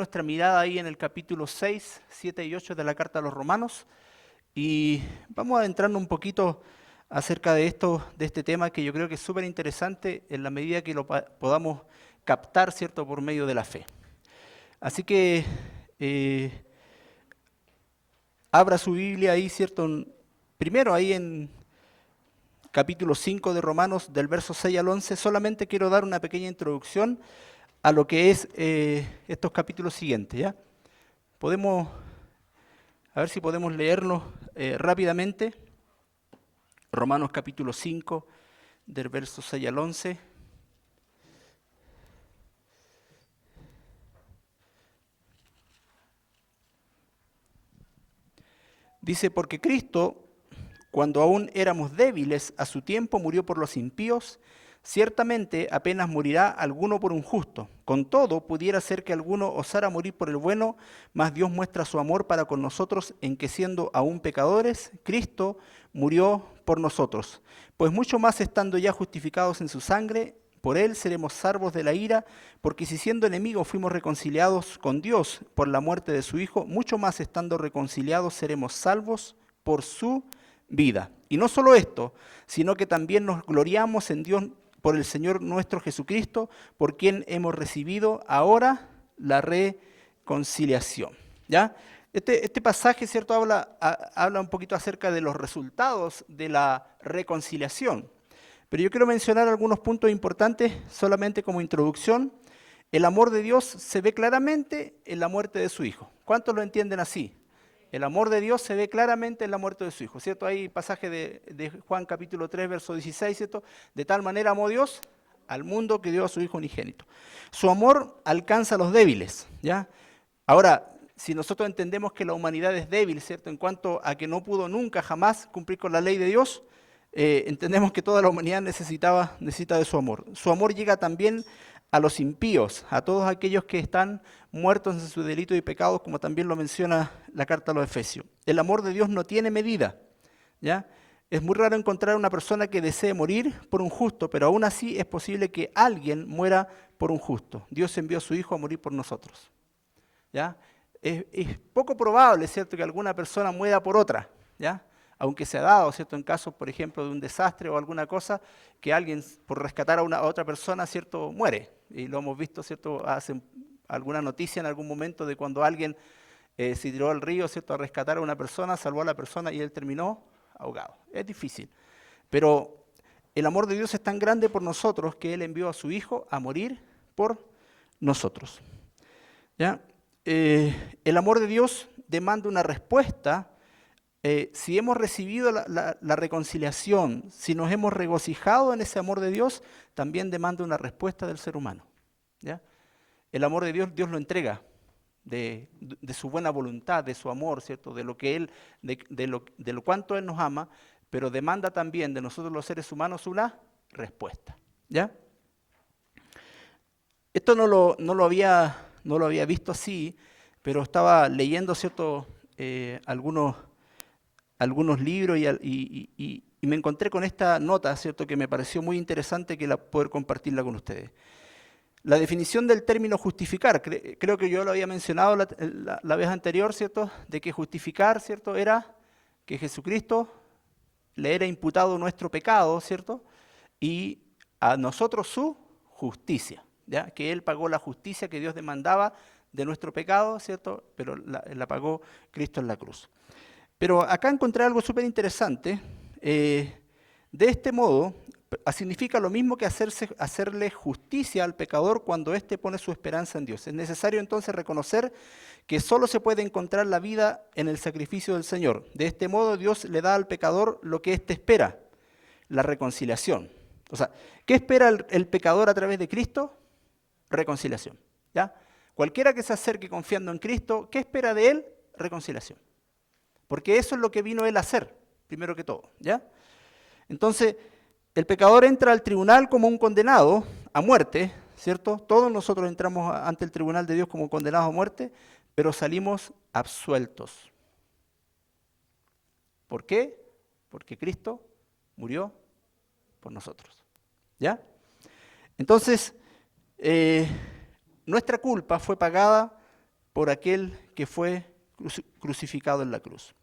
nuestra mirada ahí en el capítulo 6, 7 y 8 de la carta a los Romanos y vamos adentrando un poquito acerca de esto, de este tema que yo creo que es súper interesante en la medida que lo podamos captar, ¿cierto?, por medio de la fe. Así que eh, abra su Biblia ahí, ¿cierto? Primero ahí en capítulo 5 de Romanos, del verso 6 al 11, solamente quiero dar una pequeña introducción a lo que es estos capítulos siguientes, ¿ya? Podemos, a ver si podemos leerlo rápidamente. Romanos capítulo 5, del verso 6 al 11. Dice, porque Cristo, cuando aún éramos débiles, a su tiempo murió por los impíos. Ciertamente apenas morirá alguno por un justo. Con todo, pudiera ser que alguno osara morir por el bueno, mas Dios muestra su amor para con nosotros en que siendo aún pecadores, Cristo murió por nosotros. Pues mucho más estando ya justificados en su sangre, por él seremos salvos de la ira, porque si siendo enemigos fuimos reconciliados con Dios por la muerte de su Hijo, mucho más estando reconciliados seremos salvos por su vida. Y no solo esto, sino que también nos gloriamos en Dios por el Señor nuestro Jesucristo, por quien hemos recibido ahora la reconciliación. ¿Ya? Este pasaje, ¿cierto?, habla un poquito acerca de los resultados de la reconciliación. Pero yo quiero mencionar algunos puntos importantes solamente como introducción. El amor de Dios se ve claramente en la muerte de su Hijo. ¿Cuántos lo entienden así? El amor de Dios se ve claramente en la muerte de su Hijo, ¿cierto? Hay pasaje de Juan capítulo 3, verso 16, ¿cierto? De tal manera amó Dios al mundo que dio a su Hijo unigénito. Su amor alcanza a los débiles, ¿ya? Ahora, si nosotros entendemos que la humanidad es débil, ¿cierto? En cuanto a que no pudo nunca, jamás cumplir con la ley de Dios, entendemos que toda la humanidad necesita de su amor. Su amor llega también a los impíos, a todos aquellos que están muertos en sus delitos y pecados, como también lo menciona la carta a los Efesios. El amor de Dios no tiene medida, ¿ya? Es muy raro encontrar una persona que desee morir por un justo, pero aún así es posible que alguien muera por un justo. Dios envió a su Hijo a morir por nosotros, ¿ya? Es poco probable, ¿cierto?, que alguna persona muera por otra, ¿ya? Aunque se ha dado, ¿cierto?, en casos, por ejemplo, de un desastre o alguna cosa, que alguien por rescatar a otra persona, ¿cierto?, muere. Y lo hemos visto, ¿cierto?, hace alguna noticia en algún momento de cuando alguien se tiró al río, ¿cierto?, a rescatar a una persona, salvó a la persona y él terminó ahogado. Es difícil. Pero el amor de Dios es tan grande por nosotros que Él envió a su Hijo a morir por nosotros, ¿ya? El amor de Dios demanda una respuesta. Si hemos recibido la reconciliación, si nos hemos regocijado en ese amor de Dios, también demanda una respuesta del ser humano, ¿ya? El amor de Dios, Dios lo entrega de su buena voluntad, de su amor, ¿cierto? De lo que Él, de lo cuánto Él nos ama, pero demanda también de nosotros los seres humanos una respuesta, ¿ya? Esto no lo había visto así, pero estaba leyendo, ¿cierto?, algunos libros y me encontré con esta nota, ¿cierto?, que me pareció muy interesante poder compartirla con ustedes. La definición del término justificar, creo que yo lo había mencionado la vez anterior, ¿cierto?, de que justificar, ¿cierto?, era que Jesucristo le era imputado nuestro pecado, ¿cierto?, y a nosotros su justicia, ¿ya? Que Él pagó la justicia que Dios demandaba de nuestro pecado, ¿cierto?, pero la pagó Cristo en la cruz. Pero acá encontré algo súper interesante. De este modo, significa lo mismo que hacerle justicia al pecador cuando éste pone su esperanza en Dios. Es necesario entonces reconocer que solo se puede encontrar la vida en el sacrificio del Señor. De este modo, Dios le da al pecador lo que éste espera, la reconciliación. O sea, ¿qué espera el pecador a través de Cristo? Reconciliación, ¿ya? Cualquiera que se acerque confiando en Cristo, ¿qué espera de él? Reconciliación. Porque eso es lo que vino él a hacer, primero que todo, ¿ya? Entonces, el pecador entra al tribunal como un condenado a muerte, ¿cierto? Todos nosotros entramos ante el tribunal de Dios como condenados a muerte, pero salimos absueltos. ¿Por qué? Porque Cristo murió por nosotros, ¿ya? Entonces, nuestra culpa fue pagada por aquel que fue crucificado en la cruz.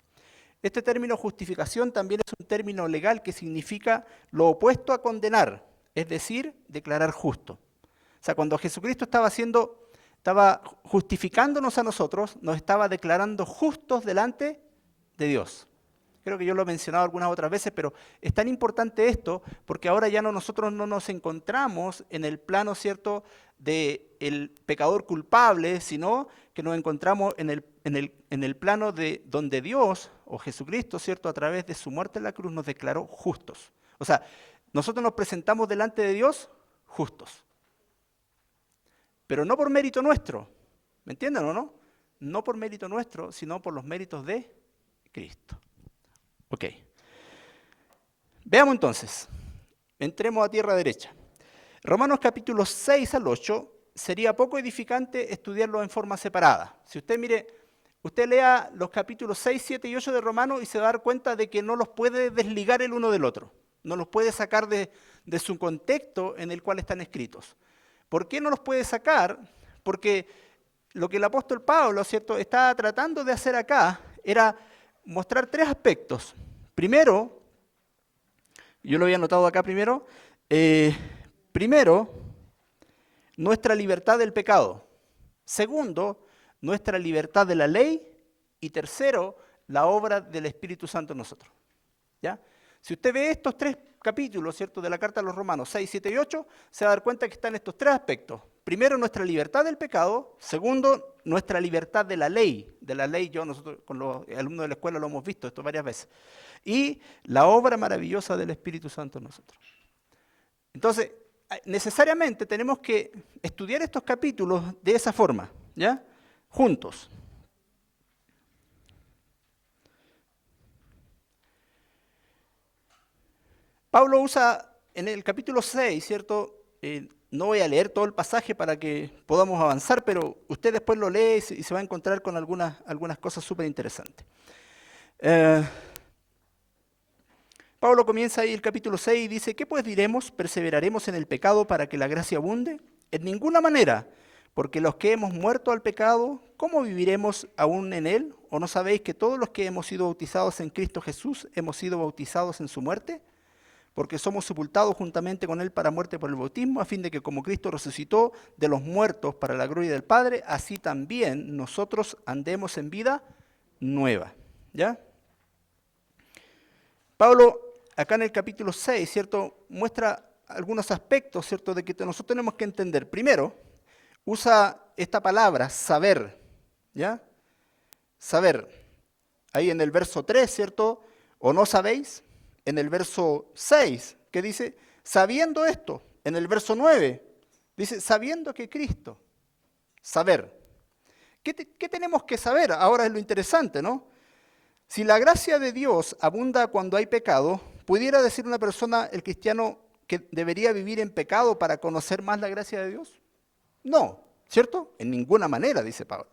Este término justificación también es un término legal que significa lo opuesto a condenar, es decir, declarar justo. O sea, cuando Jesucristo estaba justificándonos a nosotros, nos estaba declarando justos delante de Dios. Creo que yo lo he mencionado algunas otras veces, pero es tan importante esto porque ahora ya nosotros no nos encontramos en el plano, ¿cierto?, del pecador culpable, sino que nos encontramos en el plano de donde Dios o Jesucristo, ¿cierto?, a través de su muerte en la cruz nos declaró justos. O sea, nosotros nos presentamos delante de Dios justos, pero no por mérito nuestro, ¿me entienden o no? No por mérito nuestro, sino por los méritos de Cristo. Ok. Veamos entonces, entremos a tierra derecha. Romanos capítulos 6 al 8 sería poco edificante estudiarlo en forma separada. Si usted usted lea los capítulos 6, 7 y 8 de Romanos y se va a dar cuenta de que no los puede desligar el uno del otro, no los puede sacar de su contexto en el cual están escritos. ¿Por qué no los puede sacar? Porque lo que el apóstol Pablo, ¿cierto?, estaba tratando de hacer acá era mostrar tres aspectos. Primero, yo lo había anotado acá primero, nuestra libertad del pecado. Segundo, nuestra libertad de la ley. Y tercero, la obra del Espíritu Santo en nosotros. ¿Ya? Si usted ve estos tres capítulos, ¿cierto?, de la carta a los Romanos, 6, 7 y 8, se va a dar cuenta que están estos tres aspectos. Primero, nuestra libertad del pecado. Segundo, nuestra libertad de la ley. De la ley, nosotros con los alumnos de la escuela lo hemos visto esto varias veces. Y la obra maravillosa del Espíritu Santo en nosotros. Entonces, necesariamente tenemos que estudiar estos capítulos de esa forma, ¿ya? Juntos. Pablo usa en el capítulo 6, ¿cierto? No voy a leer todo el pasaje para que podamos avanzar, pero usted después lo lee y se va a encontrar con algunas cosas súper interesantes. Pablo comienza ahí el capítulo 6 y dice, ¿qué pues diremos? ¿Perseveraremos en el pecado para que la gracia abunde? En ninguna manera, porque los que hemos muerto al pecado, ¿cómo viviremos aún en él? ¿O no sabéis que todos los que hemos sido bautizados en Cristo Jesús hemos sido bautizados en su muerte? Porque somos sepultados juntamente con él para muerte por el bautismo, a fin de que como Cristo resucitó de los muertos para la gloria del Padre, así también nosotros andemos en vida nueva. ¿Ya? Pablo, acá en el capítulo 6, ¿cierto?, muestra algunos aspectos, ¿cierto?, de que nosotros tenemos que entender. Primero, usa esta palabra, saber, ¿ya? Saber. Ahí en el verso 3, ¿cierto? ¿O no sabéis? En el verso 6, que dice, sabiendo esto. En el verso 9, dice, sabiendo que Cristo. Saber. ¿Qué tenemos que saber? Ahora es lo interesante, ¿no? Si la gracia de Dios abunda cuando hay pecado, ¿pudiera decir una persona, el cristiano, que debería vivir en pecado para conocer más la gracia de Dios? No, ¿cierto? En ninguna manera, dice Pablo.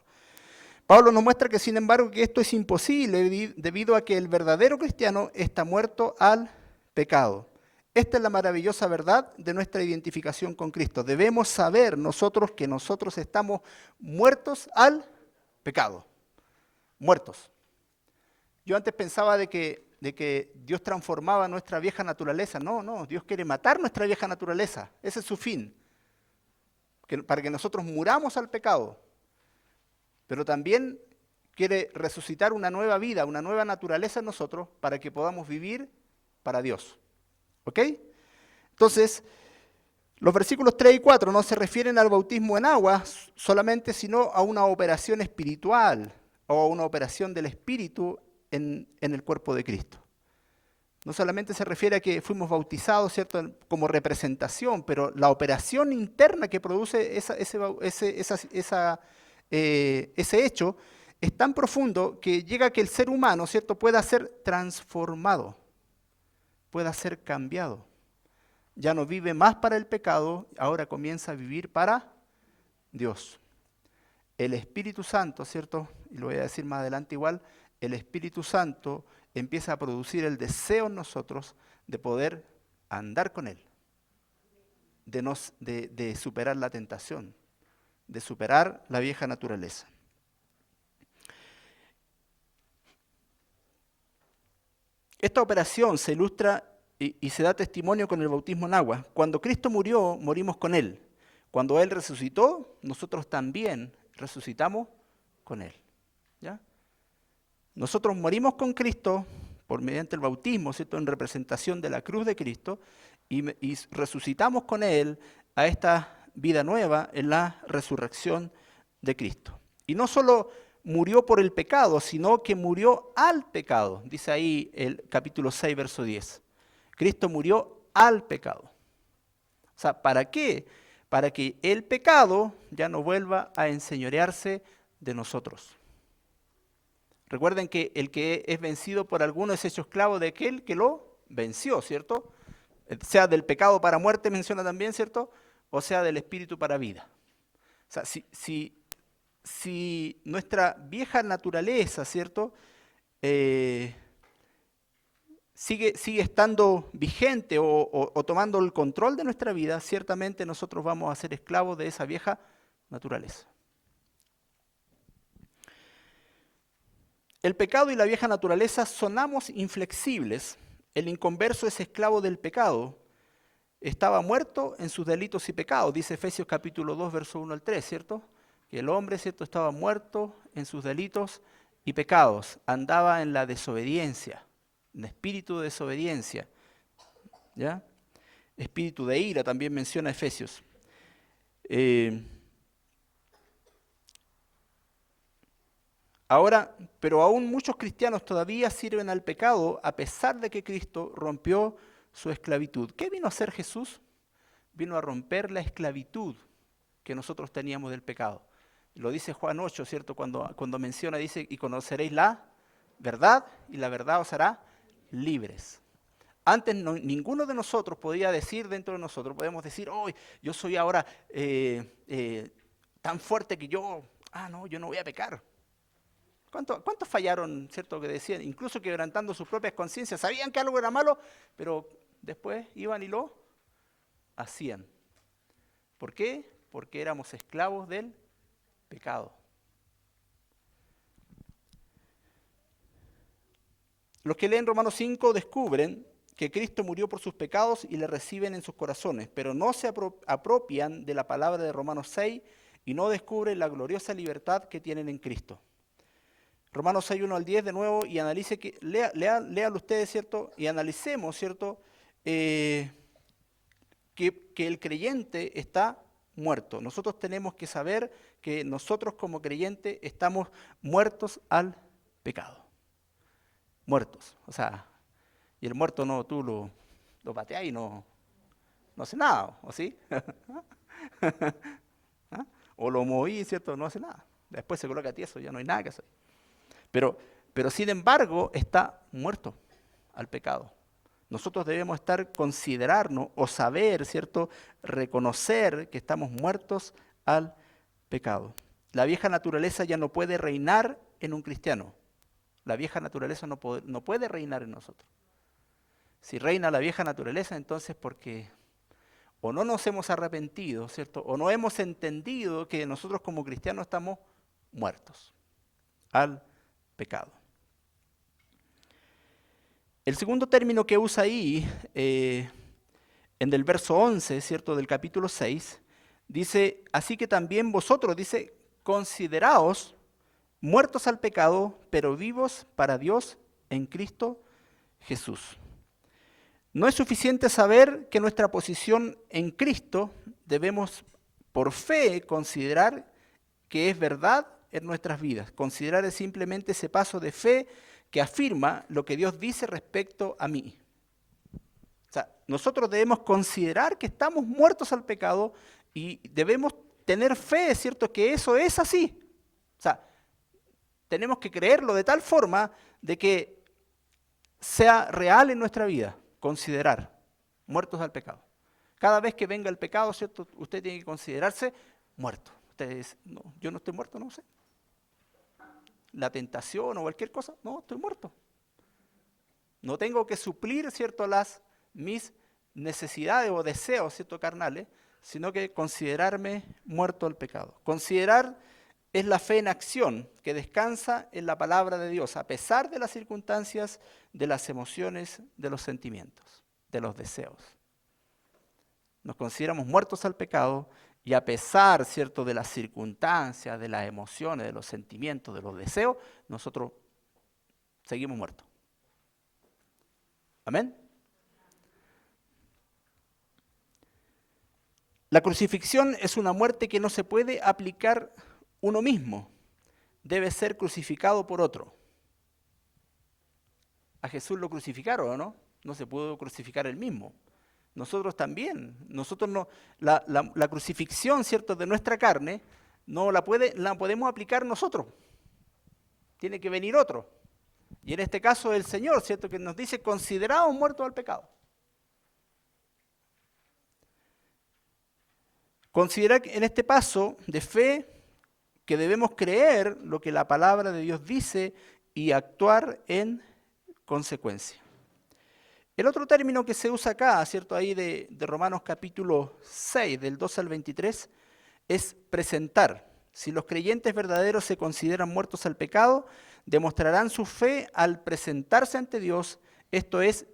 Pablo nos muestra que, sin embargo, que esto es imposible debido a que el verdadero cristiano está muerto al pecado. Esta es la maravillosa verdad de nuestra identificación con Cristo. Debemos saber nosotros que nosotros estamos muertos al pecado. Muertos. Yo antes pensaba de que Dios transformaba nuestra vieja naturaleza. No, Dios quiere matar nuestra vieja naturaleza. Ese es su fin. Para que nosotros muramos al pecado. Pero también quiere resucitar una nueva vida, una nueva naturaleza en nosotros para que podamos vivir para Dios. ¿Ok? Entonces, los versículos 3 y 4 no se refieren al bautismo en agua solamente, sino a una operación espiritual o a una operación del Espíritu en el cuerpo de Cristo. No solamente se refiere a que fuimos bautizados, ¿cierto?, como representación, pero la operación interna que produce ese hecho es tan profundo que llega a que el ser humano, ¿cierto?, pueda ser transformado, pueda ser cambiado. Ya no vive más para el pecado, ahora comienza a vivir para Dios. El Espíritu Santo, ¿cierto?, y lo voy a decir más adelante igual, el Espíritu Santo empieza a producir el deseo en nosotros de poder andar con Él, de superar la tentación, de superar la vieja naturaleza. Esta operación se ilustra y se da testimonio con el bautismo en agua. Cuando Cristo murió, morimos con Él. Cuando Él resucitó, nosotros también resucitamos con Él. ¿Ya? Nosotros morimos con Cristo por mediante el bautismo, ¿cierto? En representación de la cruz de Cristo, y resucitamos con Él a esta vida nueva en la resurrección de Cristo. Y no solo murió por el pecado, sino que murió al pecado. Dice ahí el capítulo 6, verso 10. Cristo murió al pecado. O sea, ¿para qué? Para que el pecado ya no vuelva a enseñorearse de nosotros. Recuerden que el que es vencido por alguno es hecho esclavo de aquel que lo venció, ¿cierto? Sea del pecado para muerte, menciona también, ¿cierto? O sea del espíritu para vida. O sea, si nuestra vieja naturaleza, ¿cierto? Sigue estando vigente o tomando el control de nuestra vida, ciertamente nosotros vamos a ser esclavos de esa vieja naturaleza. El pecado y la vieja naturaleza sonamos inflexibles. El inconverso es esclavo del pecado. Estaba muerto en sus delitos y pecados, dice Efesios capítulo 2, verso 1 al 3, ¿cierto? Que el hombre, ¿cierto?, estaba muerto en sus delitos y pecados. Andaba en la desobediencia, en espíritu de desobediencia. ¿Ya? Espíritu de ira también menciona Efesios. Ahora, pero aún muchos cristianos todavía sirven al pecado a pesar de que Cristo rompió su esclavitud. ¿Qué vino a hacer Jesús? Vino a romper la esclavitud que nosotros teníamos del pecado. Lo dice Juan 8, ¿cierto? Cuando menciona, dice, y conoceréis la verdad, y la verdad os hará libres. Antes ninguno de nosotros podía decir dentro de nosotros, podemos decir, oh, yo soy ahora tan fuerte que yo no voy a pecar. ¿Cuántos fallaron, cierto, que decían, incluso quebrantando sus propias conciencias, sabían que algo era malo, pero después iban y lo hacían? ¿Por qué? Porque éramos esclavos del pecado. Los que leen Romanos 5 descubren que Cristo murió por sus pecados y le reciben en sus corazones, pero no se apropian de la palabra de Romanos 6 y no descubren la gloriosa libertad que tienen en Cristo. Romanos 6, 1 al 10 de nuevo, y analice léalo ustedes, ¿cierto? Y analicemos, ¿cierto? Que el creyente está muerto. Nosotros tenemos que saber que nosotros como creyentes estamos muertos al pecado. Muertos. O sea, y el muerto no, tú lo pateás y no hace nada, ¿o sí? ¿Ah? O lo moví, ¿cierto? No hace nada. Después se coloca tieso, ya no hay nada que hacer. Pero sin embargo está muerto al pecado. Nosotros debemos considerarnos o saber, ¿cierto? Reconocer que estamos muertos al pecado. La vieja naturaleza ya no puede reinar en un cristiano. La vieja naturaleza no puede reinar en nosotros. Si reina la vieja naturaleza, entonces porque o no nos hemos arrepentido, ¿cierto? O no hemos entendido que nosotros como cristianos estamos muertos al pecado. El segundo término que usa ahí, en el verso 11, ¿cierto?, del capítulo 6, dice, así que también vosotros, dice, consideraos muertos al pecado, pero vivos para Dios en Cristo Jesús. No es suficiente saber que nuestra posición en Cristo debemos por fe considerar que es verdad en nuestras vidas. Considerar es simplemente ese paso de fe que afirma lo que Dios dice respecto a mí. O sea, nosotros debemos considerar que estamos muertos al pecado y debemos tener fe, ¿es cierto?, que eso es así. O sea, tenemos que creerlo de tal forma de que sea real en nuestra vida. Considerar muertos al pecado. Cada vez que venga el pecado, ¿cierto?, usted tiene que considerarse muerto. Usted dice, no, yo no estoy muerto, no sé. La tentación o cualquier cosa, no, estoy muerto. No tengo que suplir, ¿cierto?, mis necesidades o deseos, ¿cierto?, carnales, sino que considerarme muerto al pecado. Considerar es la fe en acción, que descansa en la palabra de Dios, a pesar de las circunstancias, de las emociones, de los sentimientos, de los deseos. Nos consideramos muertos al pecado y a pesar, ¿cierto?, de las circunstancias, de las emociones, de los sentimientos, de los deseos, nosotros seguimos muertos. ¿Amén? La crucifixión es una muerte que no se puede aplicar uno mismo. Debe ser crucificado por otro. A Jesús lo crucificaron, ¿o no? No se pudo crucificar él mismo. Nosotros también. Nosotros no, la crucifixión, ¿cierto?, de nuestra carne, no la podemos aplicar nosotros. Tiene que venir otro. Y en este caso el Señor, ¿cierto?, que nos dice, consideraos muertos al pecado. Considera que en este paso de fe que debemos creer lo que la palabra de Dios dice y actuar en consecuencia. El otro término que se usa acá, ¿cierto?, ahí de Romanos capítulo 6, del 2 al 23, es presentar. Si los creyentes verdaderos se consideran muertos al pecado, demostrarán su fe al presentarse ante Dios. Esto es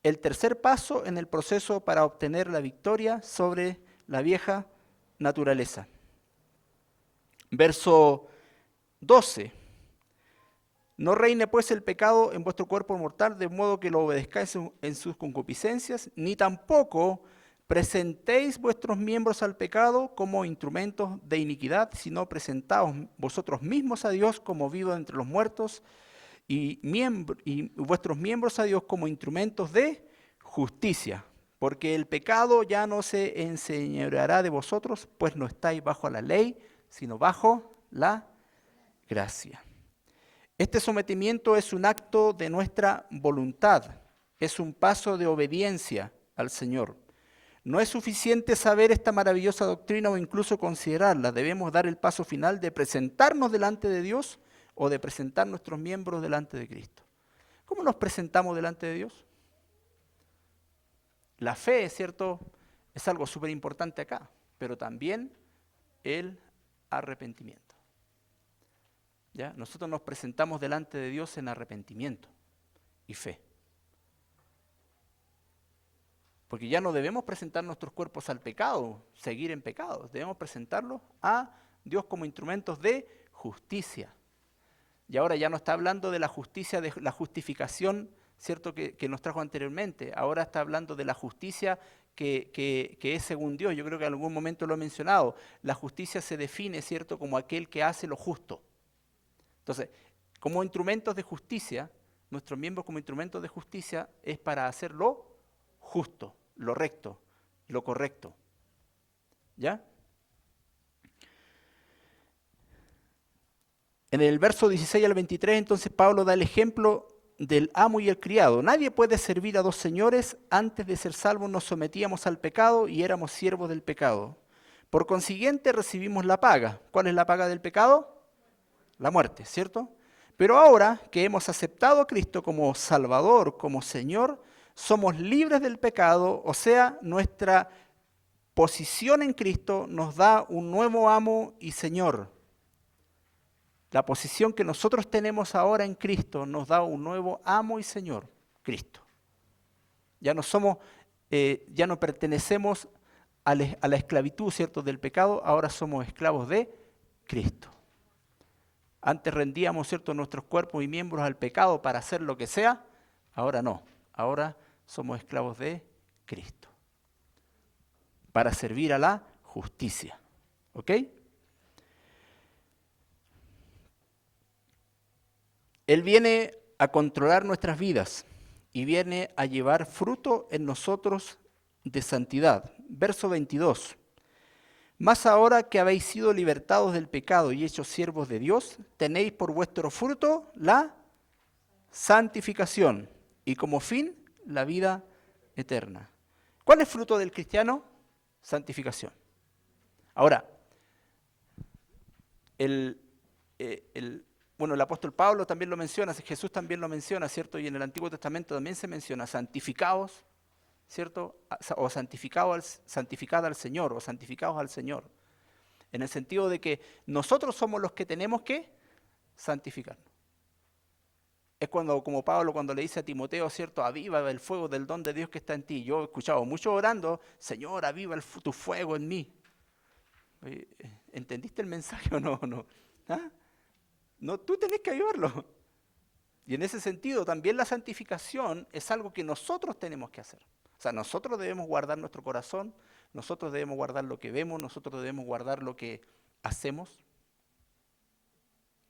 el tercer paso en el proceso para obtener la victoria sobre la vieja naturaleza. Verso 12. No reine pues el pecado en vuestro cuerpo mortal, de modo que lo obedezcáis en sus concupiscencias, ni tampoco presentéis vuestros miembros al pecado como instrumentos de iniquidad, sino presentaos vosotros mismos a Dios como vivos entre los muertos, y vuestros miembros a Dios como instrumentos de justicia. Porque el pecado ya no se enseñoreará de vosotros, pues no estáis bajo la ley, sino bajo la gracia. Este sometimiento es un acto de nuestra voluntad, es un paso de obediencia al Señor. No es suficiente saber esta maravillosa doctrina o incluso considerarla, debemos dar el paso final de presentarnos delante de Dios o de presentar nuestros miembros delante de Cristo. ¿Cómo nos presentamos delante de Dios? La fe, ¿cierto?, es algo súper importante acá, pero también el arrepentimiento. ¿Ya? Nosotros nos presentamos delante de Dios en arrepentimiento y fe. Porque ya no debemos presentar nuestros cuerpos al pecado, seguir en pecado. Debemos presentarlos a Dios como instrumentos de justicia. Y ahora ya no está hablando de la justicia, de la justificación, ¿cierto?, que nos trajo anteriormente. Ahora está hablando de la justicia que es según Dios. Yo creo que en algún momento lo he mencionado. La justicia se define, ¿cierto?, como aquel que hace lo justo. Entonces, como instrumentos de justicia, nuestros miembros como instrumentos de justicia es para hacer lo justo, lo recto, lo correcto. ¿Ya? En el verso 16 al 23, entonces Pablo da el ejemplo del amo y el criado. Nadie puede servir a dos señores. Antes de ser salvos nos sometíamos al pecado y éramos siervos del pecado. Por consiguiente recibimos la paga. ¿Cuál es la paga del pecado? La muerte, ¿cierto? Pero ahora que hemos aceptado a Cristo como Salvador, como Señor, somos libres del pecado, o sea, nuestra posición en Cristo nos da un nuevo amo y Señor. La posición que nosotros tenemos ahora en Cristo nos da un nuevo amo y Señor, Cristo. Ya no somos, ya no pertenecemos a la esclavitud, ¿cierto?, del pecado, ahora somos esclavos de Cristo. Antes rendíamos, ¿cierto?, nuestros cuerpos y miembros al pecado para hacer lo que sea, ahora no, ahora somos esclavos de Cristo, para servir a la justicia. ¿Ok? Él viene a controlar nuestras vidas y viene a llevar fruto en nosotros de santidad. Verso 22. Mas ahora que habéis sido libertados del pecado y hechos siervos de Dios, tenéis por vuestro fruto la santificación y como fin la vida eterna. ¿Cuál es el fruto del cristiano? Santificación. Ahora, el apóstol Pablo también lo menciona, Jesús también lo menciona, ¿cierto? Y en el Antiguo Testamento también se menciona santificados, ¿cierto? O santificad al Señor, o santificados al Señor. en el sentido de que nosotros somos los que tenemos que santificarnos. Es cuando, como Pablo cuando le dice a Timoteo, ¿cierto? Aviva el fuego del don de Dios que está en ti. Yo he escuchado mucho orando, Señor, aviva tu fuego en mí. ¿Entendiste el mensaje o no? No, ¿ah? No, tú tenés que avivarlo. Y en ese sentido, también la santificación es algo que nosotros tenemos que hacer. O sea, nosotros debemos guardar nuestro corazón, nosotros debemos guardar lo que vemos, nosotros debemos guardar lo que hacemos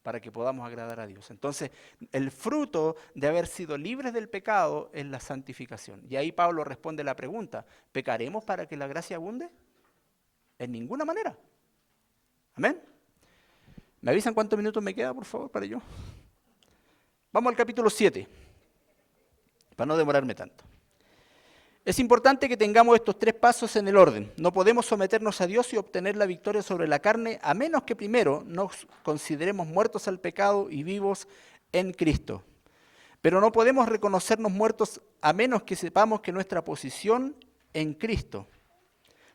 para que podamos agradar a Dios. Entonces, el fruto de haber sido libres del pecado es la santificación. Y ahí Pablo responde la pregunta, ¿pecaremos para que la gracia abunde? En ninguna manera. ¿Amén? ¿Me avisan cuántos minutos me queda, por favor, para yo? Vamos al capítulo 7, para no demorarme tanto. Es importante que tengamos estos 3 pasos en el orden. No podemos someternos a Dios y obtener la victoria sobre la carne, a menos que primero nos consideremos muertos al pecado y vivos en Cristo. Pero no podemos reconocernos muertos a menos que sepamos que nuestra posición en Cristo.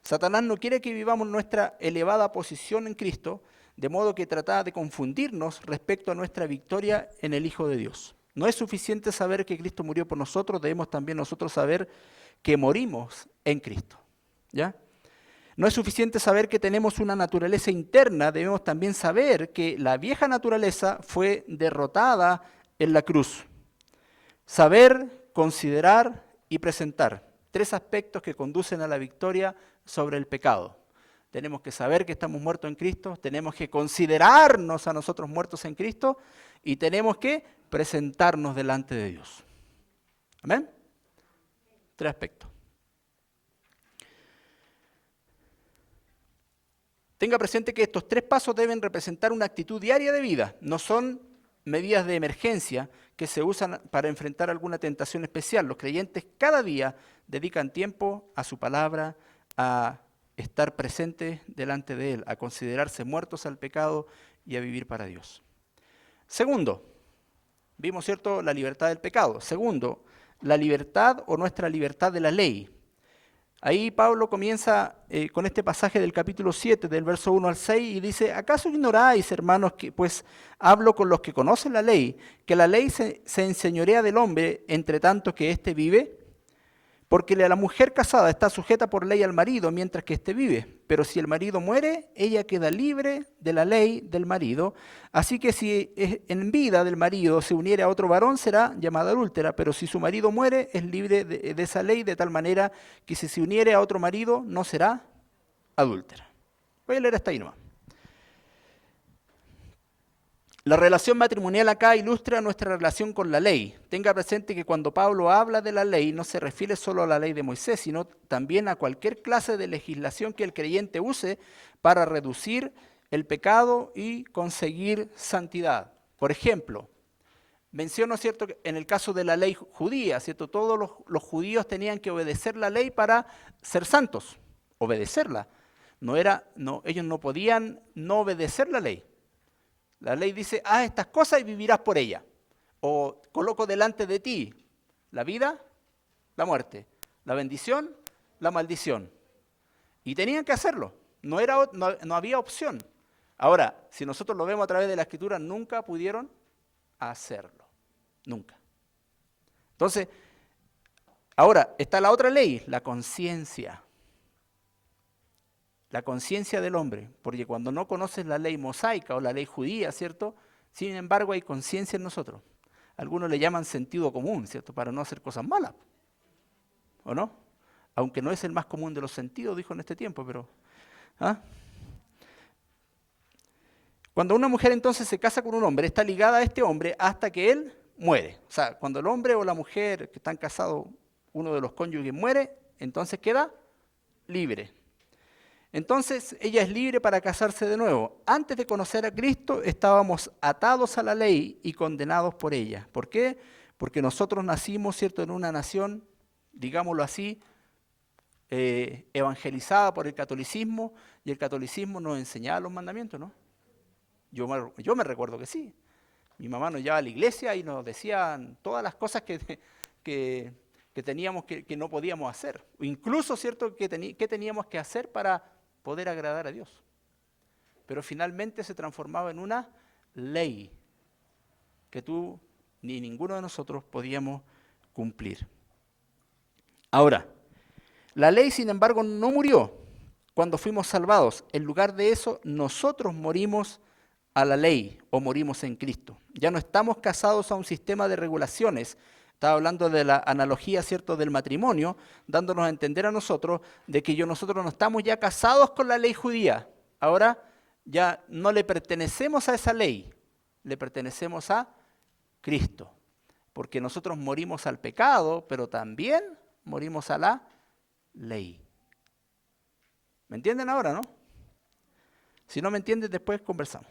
Satanás no quiere que vivamos nuestra elevada posición en Cristo, de modo que trata de confundirnos respecto a nuestra victoria en el Hijo de Dios. No es suficiente saber que Cristo murió por nosotros, debemos también nosotros saber que morimos en Cristo. ¿Ya? No es suficiente saber que tenemos una naturaleza interna, debemos también saber que la vieja naturaleza fue derrotada en la cruz. Saber, considerar y presentar. 3 aspectos que conducen a la victoria sobre el pecado. Tenemos que saber que estamos muertos en Cristo, tenemos que considerarnos a nosotros muertos en Cristo y tenemos que presentarnos delante de Dios. ¿Amén? 3 aspectos. Tenga presente que estos 3 pasos deben representar una actitud diaria de vida, no son medidas de emergencia que se usan para enfrentar alguna tentación especial. Los creyentes cada día dedican tiempo a su palabra, a estar presentes delante de Él, a considerarse muertos al pecado y a vivir para Dios. Segundo, vimos, ¿cierto?, la libertad del pecado. Segundo, la libertad o nuestra libertad de la ley. Ahí Pablo comienza con este pasaje del capítulo 7, del verso 1 al 6, y dice, ¿acaso ignoráis, hermanos, que pues hablo con los que conocen la ley, que la ley se enseñorea del hombre entre tanto que éste vive? Porque la mujer casada está sujeta por ley al marido mientras que éste vive. Pero si el marido muere, ella queda libre de la ley del marido. Así que si en vida del marido se uniere a otro varón, será llamada adúltera. Pero si su marido muere, es libre de esa ley, de tal manera que si se uniere a otro marido, no será adúltera. Voy a leer hasta ahí nomás. La relación matrimonial acá ilustra nuestra relación con la ley. Tenga presente que cuando Pablo habla de la ley no se refiere solo a la ley de Moisés, sino también a cualquier clase de legislación que el creyente use para reducir el pecado y conseguir santidad. Por ejemplo, menciono, ¿cierto?, que en el caso de la ley judía, ¿cierto?, todos los judíos tenían que obedecer la ley para ser santos, obedecerla. Ellos no podían no obedecer la ley. La ley dice, haz estas cosas y vivirás por ellas. O coloco delante de ti la vida, la muerte, la bendición, la maldición. Y tenían que hacerlo. No había opción. Ahora, si nosotros lo vemos a través de la Escritura, nunca pudieron hacerlo. Nunca. Entonces, ahora está la otra ley, la conciencia. La conciencia del hombre, porque cuando no conoces la ley mosaica o la ley judía, ¿cierto? Sin embargo, hay conciencia en nosotros. Algunos le llaman sentido común, ¿cierto? Para no hacer cosas malas, ¿o no? Aunque no es el más común de los sentidos, dijo en este tiempo, pero... ¿ah? Cuando una mujer entonces se casa con un hombre, está ligada a este hombre hasta que él muere. O sea, cuando el hombre o la mujer que están casados, uno de los cónyuges muere, entonces queda libre. Entonces ella es libre para casarse de nuevo. Antes de conocer a Cristo estábamos atados a la ley y condenados por ella. ¿Por qué? Porque nosotros nacimos, ¿cierto?, en una nación, digámoslo así, evangelizada por el catolicismo, y el catolicismo nos enseñaba los mandamientos, ¿no? Yo me recuerdo que sí. Mi mamá nos llevaba a la iglesia y nos decían todas las cosas que teníamos que no podíamos hacer. Incluso, ¿cierto?, qué teníamos que hacer para poder agradar a Dios. pero finalmente se transformaba en una ley que tú ni ninguno de nosotros podíamos cumplir. Ahora, la ley, sin embargo, no murió cuando fuimos salvados. En lugar de eso, nosotros morimos a la ley o morimos en Cristo. Ya no estamos casados a un sistema de regulaciones. Estaba hablando de la analogía, ¿cierto?, del matrimonio, dándonos a entender a nosotros de que nosotros no estamos ya casados con la ley judía. Ahora ya no le pertenecemos a esa ley, le pertenecemos a Cristo. Porque nosotros morimos al pecado, pero también morimos a la ley. ¿Me entienden ahora, no? Si no me entienden, después conversamos.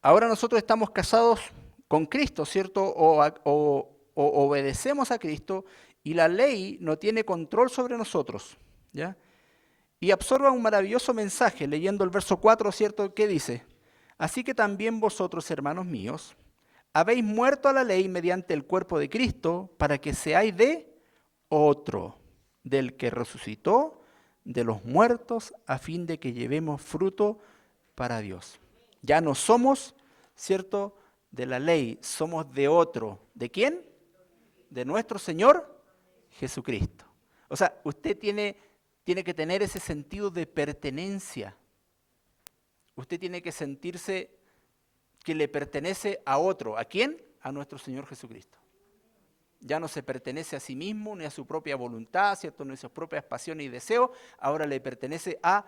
Ahora nosotros estamos casados con Cristo, ¿cierto? O obedecemos a Cristo y la ley no tiene control sobre nosotros, ¿ya? Y absorba un maravilloso mensaje leyendo el verso 4, ¿cierto? ¿Qué dice? Así que también vosotros, hermanos míos, habéis muerto a la ley mediante el cuerpo de Cristo para que seáis de otro, del que resucitó de los muertos a fin de que llevemos fruto para Dios. Ya no somos, ¿cierto?, de la ley, somos de otro. ¿De quién? De nuestro Señor Jesucristo. O sea, usted tiene que tener ese sentido de pertenencia. Usted tiene que sentirse que le pertenece a otro. ¿A quién? A nuestro Señor Jesucristo. Ya no se pertenece a sí mismo, ni a su propia voluntad, ¿cierto?, ni a sus propias pasiones y deseos, ahora le pertenece a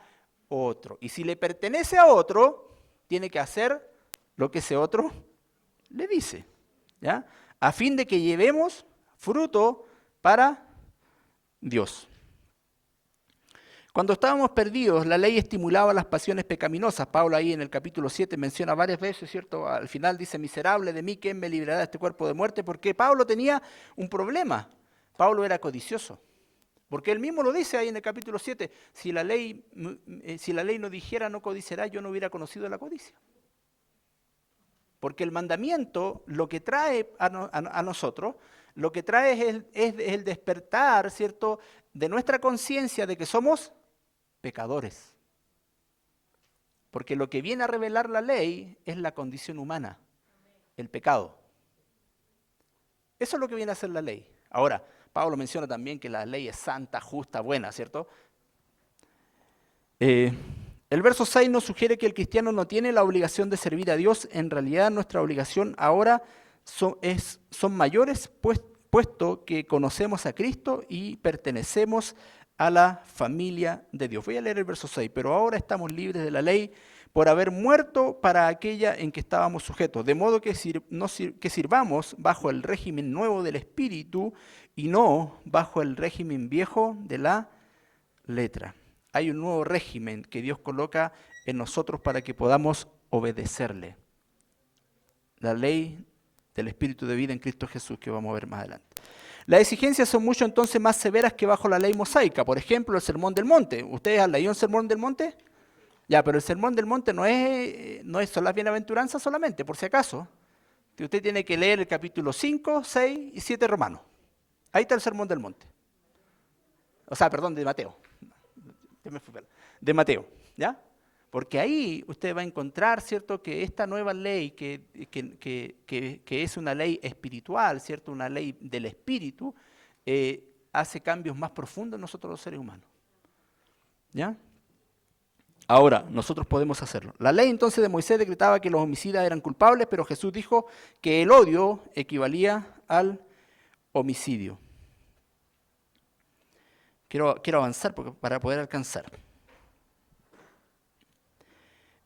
otro. Y si le pertenece a otro, tiene que hacer lo que ese otro le dice, ¿ya? A fin de que llevemos fruto para Dios. Cuando estábamos perdidos, la ley estimulaba las pasiones pecaminosas. Pablo ahí en el capítulo 7 menciona varias veces, ¿cierto? Al final dice, miserable de mí, ¿quién me librará de este cuerpo de muerte? Porque Pablo tenía un problema. Pablo era codicioso. Porque él mismo lo dice ahí en el capítulo 7, si la ley no dijera no codiciarás, yo no hubiera conocido la codicia. Porque el mandamiento lo que trae a nosotros, lo que trae es el despertar, ¿cierto?, de nuestra conciencia de que somos pecadores. Porque lo que viene a revelar la ley es la condición humana, el pecado. Eso es lo que viene a hacer la ley. Ahora, Pablo menciona también que la ley es santa, justa, buena, ¿cierto? El verso 6 nos sugiere que el cristiano no tiene la obligación de servir a Dios. En realidad nuestra obligación ahora son mayores, puesto que conocemos a Cristo y pertenecemos a la familia de Dios. Voy a leer el verso 6. Pero ahora estamos libres de la ley por haber muerto para aquella en que estábamos sujetos, de modo que sirvamos bajo el régimen nuevo del Espíritu y no bajo el régimen viejo de la letra. Hay un nuevo régimen que Dios coloca en nosotros para que podamos obedecerle. La ley del Espíritu de vida en Cristo Jesús, que vamos a ver más adelante. Las exigencias son mucho entonces más severas que bajo la ley mosaica. Por ejemplo, el Sermón del Monte. ¿Ustedes han leído el Sermón del Monte? Ya, pero el Sermón del Monte son las bienaventuranzas solamente, por si acaso. Que usted tiene que leer el capítulo 5, 6 y 7 Romanos. Ahí está el Sermón del Monte. O sea, perdón, de Mateo. De Mateo, ¿ya? Porque ahí usted va a encontrar, ¿cierto?, que esta nueva ley, que es una ley espiritual, ¿cierto?, una ley del Espíritu, hace cambios más profundos en nosotros los seres humanos. ¿Ya? Ahora, nosotros podemos hacerlo. La ley entonces de Moisés decretaba que los homicidas eran culpables, pero Jesús dijo que el odio equivalía al homicidio. Quiero avanzar para poder alcanzar.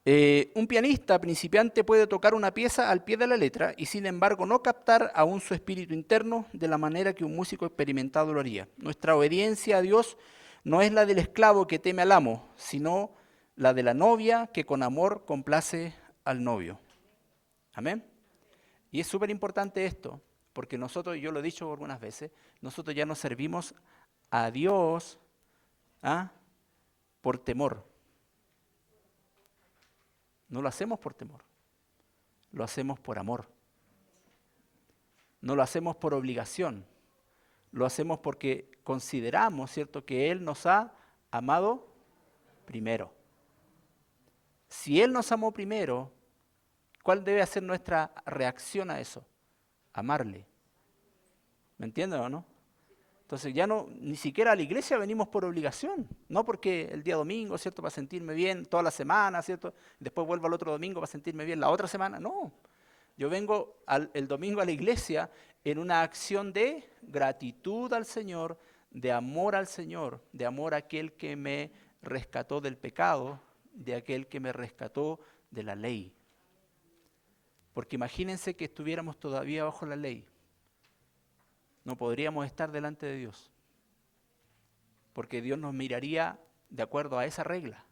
Un pianista principiante puede tocar una pieza al pie de la letra y sin embargo no captar aún su espíritu interno de la manera que un músico experimentado lo haría. Nuestra obediencia a Dios no es la del esclavo que teme al amo, sino la de la novia que con amor complace al novio. Amén. Y es súper importante esto, porque nosotros, yo lo he dicho algunas veces, nosotros ya no servimos a Dios por temor. No lo hacemos por temor, lo hacemos por amor. No lo hacemos por obligación, lo hacemos porque consideramos, ¿cierto?, que Él nos ha amado primero. Si Él nos amó primero, ¿cuál debe ser nuestra reacción a eso? Amarle. ¿Me entienden o no? Entonces ya no, ni siquiera a la iglesia venimos por obligación, no porque el día domingo, ¿cierto?, para sentirme bien toda la semana, ¿cierto?, después vuelvo al otro domingo para sentirme bien la otra semana, no. Yo vengo el domingo a la iglesia en una acción de gratitud al Señor, de amor al Señor, de amor a aquel que me rescató del pecado, de aquel que me rescató de la ley. Porque imagínense que estuviéramos todavía bajo la ley. No podríamos estar delante de Dios, porque Dios nos miraría de acuerdo a esa regla.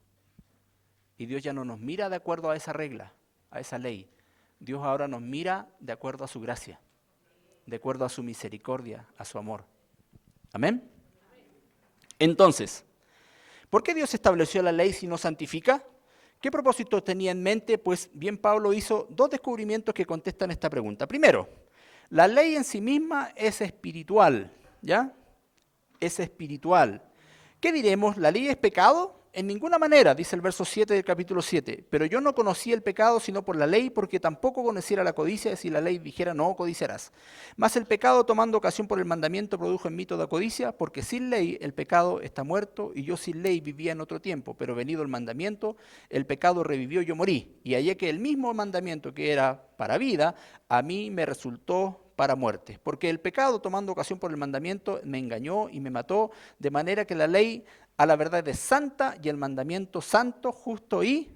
Y Dios ya no nos mira de acuerdo a esa regla, a esa ley. Dios ahora nos mira de acuerdo a su gracia, de acuerdo a su misericordia, a su amor. ¿Amén? Entonces, ¿por qué Dios estableció la ley si no santifica? ¿Qué propósito tenía en mente? Pues bien, Pablo hizo 2 descubrimientos que contestan esta pregunta. Primero, la ley en sí misma es espiritual, ¿ya? Es espiritual. ¿Qué diremos? ¿La ley es pecado? En ninguna manera, dice el verso 7 del capítulo 7. Pero yo no conocí el pecado sino por la ley, porque tampoco conociera la codicia si la ley dijera no codiciarás. Mas el pecado, tomando ocasión por el mandamiento, produjo en mí toda codicia, porque sin ley el pecado está muerto, y yo sin ley vivía en otro tiempo. Pero venido el mandamiento, el pecado revivió y yo morí. Y hallé que el mismo mandamiento que era para vida, a mí me resultó para muerte. Porque el pecado, tomando ocasión por el mandamiento, me engañó y me mató, de manera que la ley a la verdad es santa y el mandamiento santo, justo y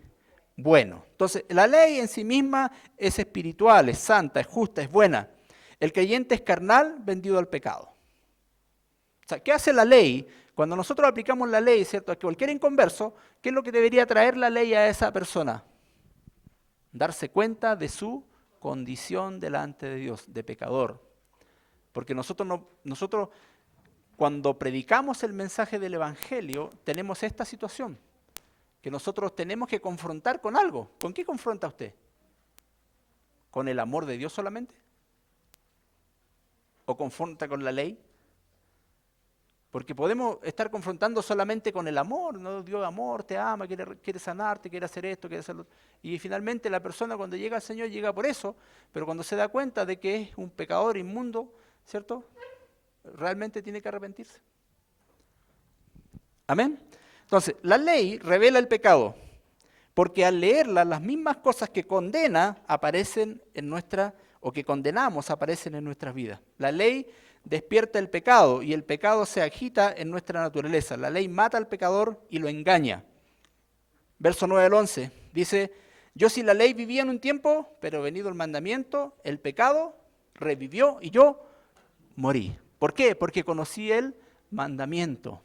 bueno. Entonces, la ley en sí misma es espiritual, es santa, es justa, es buena. El creyente es carnal, vendido al pecado. O sea, ¿qué hace la ley? Cuando nosotros aplicamos la ley, ¿cierto?, a cualquier inconverso, ¿qué es lo que debería traer la ley a esa persona? Darse cuenta de su condición delante de Dios, de pecador. Porque nosotros cuando predicamos el mensaje del Evangelio, tenemos esta situación, que nosotros tenemos que confrontar con algo. ¿Con qué confronta usted? ¿Con el amor de Dios solamente? ¿O confronta con la ley? Porque podemos estar confrontando solamente con el amor, ¿no? Dios amor, te ama, quiere sanarte, quiere hacer esto, quiere hacerlo. Y finalmente la persona cuando llega al Señor llega por eso, pero cuando se da cuenta de que es un pecador inmundo, ¿cierto?, realmente tiene que arrepentirse. ¿Amén? Entonces, la ley revela el pecado, porque al leerla las mismas cosas que condena aparecen en o que condenamos aparecen en nuestras vidas. La ley despierta el pecado y el pecado se agita en nuestra naturaleza. La ley mata al pecador y lo engaña. Verso 9 al 11 dice, yo sin la ley vivía en un tiempo, pero venido el mandamiento, el pecado revivió y yo morí. ¿Por qué? Porque conocí el mandamiento.